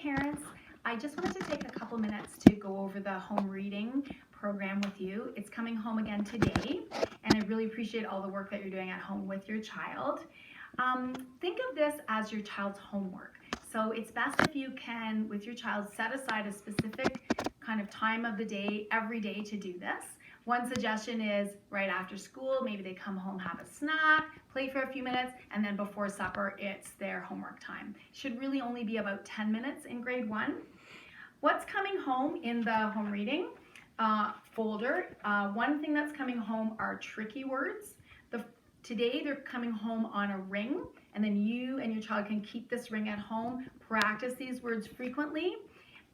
parents. I just wanted to take a couple minutes to go over the home reading program with you. It's coming home again today, and I really appreciate all the work that you're doing at home with your child. Think of this as your child's homework. So it's best if you can, with your child, set aside a specific kind of time of the day, every day to do this. One suggestion is right after school, maybe they come home, have a snack, play for a few minutes, and then before supper, it's their homework time. Should really only be about 10 minutes in grade 1. What's coming home in the home reading folder? One thing that's coming home are tricky words. Today they're coming home on a ring, and then you and your child can keep this ring at home, practice these words frequently,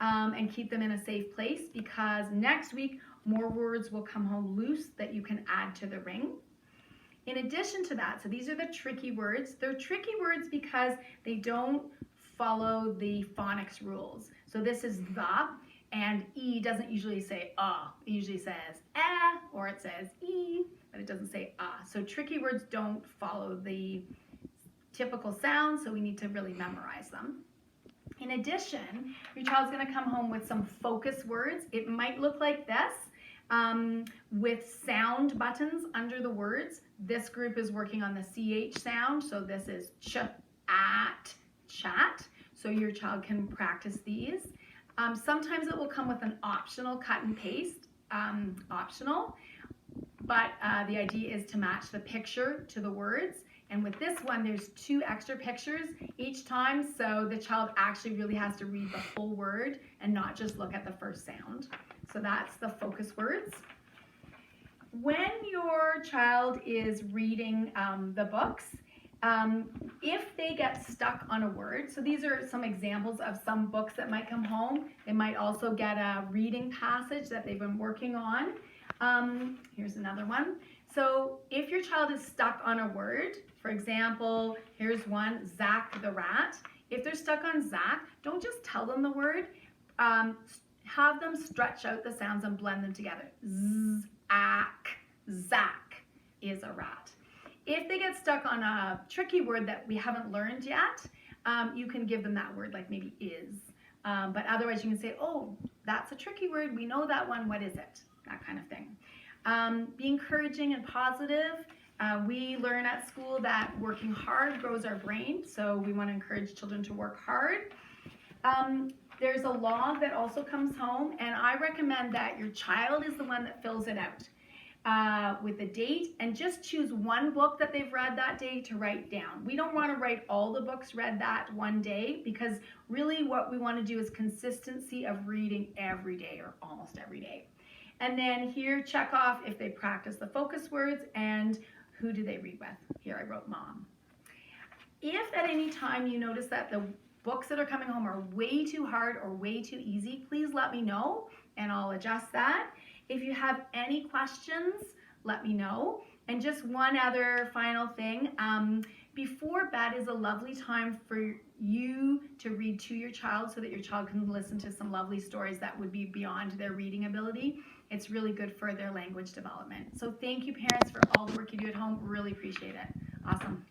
and keep them in a safe place, because next week more words will come home loose that you can add to the ring. In addition to that, so these are the tricky words. They're tricky words because they don't follow the phonics rules. So this is the, and E doesn't usually say It usually says or it says E, but it doesn't say So tricky words don't follow the typical sound, so we need to really memorize them. In addition, your child's going to come home with some focus words. It might look like this, with sound buttons under the words. This group is working on the CH sound, so this is chat. So your child can practice these. Sometimes it will come with an optional cut and paste, optional, but the idea is to match the picture to the words. And with this one, there's 2 extra pictures each time, so the child actually really has to read the full word and not just look at the first sound. So that's the focus words. When your child is reading the books, if they get stuck on a word, so these are some examples of some books that might come home. They might also get a reading passage that they've been working on. Here's another one. So if your child is stuck on a word, for example, here's one, Zach the rat. If they're stuck on Zach, don't just tell them the word. Have them stretch out the sounds and blend them together. Z-ack, Zach is a rat. If they get stuck on a tricky word that we haven't learned yet, you can give them that word, like maybe is. But otherwise you can say, oh, that's a tricky word. We know that one. What is it? That kind of thing. Be encouraging and positive. We learn at school that working hard grows our brain, so we want to encourage children to work hard. There's a log that also comes home, and I recommend that your child is the one that fills it out with the date, and just choose one book that they've read that day to write down. We don't want to write all the books read that one day, because really what we want to do is consistency of reading every day or almost every day. And then here, check off if they practice the focus words and who do they read with. Here I wrote mom. If at any time you notice that the books that are coming home are way too hard or way too easy, please let me know and I'll adjust that. If you have any questions, let me know. And just one other final thing, before bed is a lovely time for you to read to your child so that your child can listen to some lovely stories that would be beyond their reading ability. It's really good for their language development. So thank you, parents, for all the work you do at home. Really appreciate it. Awesome.